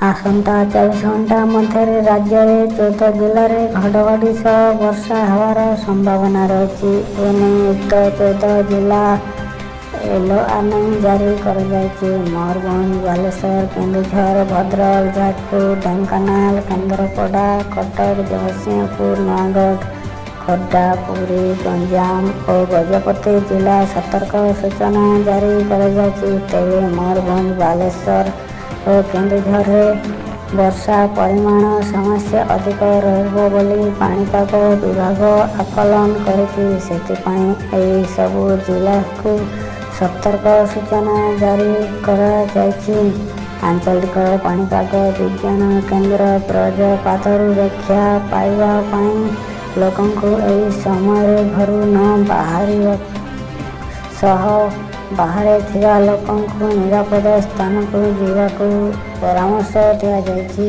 ଆସନ୍ତା 24 ଘଣ୍ଟା ମଧ୍ୟରେ ରାଜ୍ୟରେ 14 ଜିଲ୍ଲାରେ ଘଡ଼ଘଡ଼ି ସହ ବର୍ଷା ହେବାର ସମ୍ଭାବନା ରହିଛି। ଏନେଇ ଉକ୍ତ 14 ଜିଲ୍ଲା ୟେଲୋ ୱାର୍ଣ୍ଣିଂ ଜାରି କରାଯାଇଛି। ମୟୂରଭଞ୍ଜ, ବାଲେଶ୍ୱର, କେନ୍ଦୁଝର, ଭଦ୍ରକ, ଯାଜପୁର, ଢେଙ୍କାନାଳ, କେନ୍ଦ୍ରାପଡ଼ା, କଟକ, ଜଗତସିଂହପୁର, ନୟାଗଡ଼, ଖୋର୍ଦ୍ଧା, ପୁରୀ, ଗଞ୍ଜାମ ଓ ଗଜପତି ଜିଲ୍ଲା ସତର୍କ ସୂଚନା ଜାରି କରାଯାଇଛି। ତେବେ ମୟୂରଭଞ୍ଜ, ବାଲେଶ୍ୱର ଓ କେନ୍ଦୁଝରରେ ବର୍ଷା ପରିମାଣ ସମସ୍ୟା ଅଧିକ ରହିବ ବୋଲି ପାଣିପାଗ ବିଭାଗ ଆକଳନ କରିଛି। ସେଥିପାଇଁ ଏହି ସବୁ ଜିଲ୍ଲାକୁ ସତର୍କ ସୂଚନା ଜାରି କରାଯାଇଛି। ଆଞ୍ଚଳିକ ପାଣିପାଗ ବିଜ୍ଞାନ କେନ୍ଦ୍ର ବଜ୍ରପାତରୁ ରକ୍ଷା ପାଇବା ପାଇଁ ଲୋକଙ୍କୁ ଏହି ସମୟରେ ଘରୁ ନ ବାହାରିବା ସହ ବାହାରେ ଥିବା ଲୋକଙ୍କୁ ନିରାପଦ ସ୍ଥାନକୁ ଯିବାକୁ ପରାମର୍ଶ ଦିଆଯାଇଛି।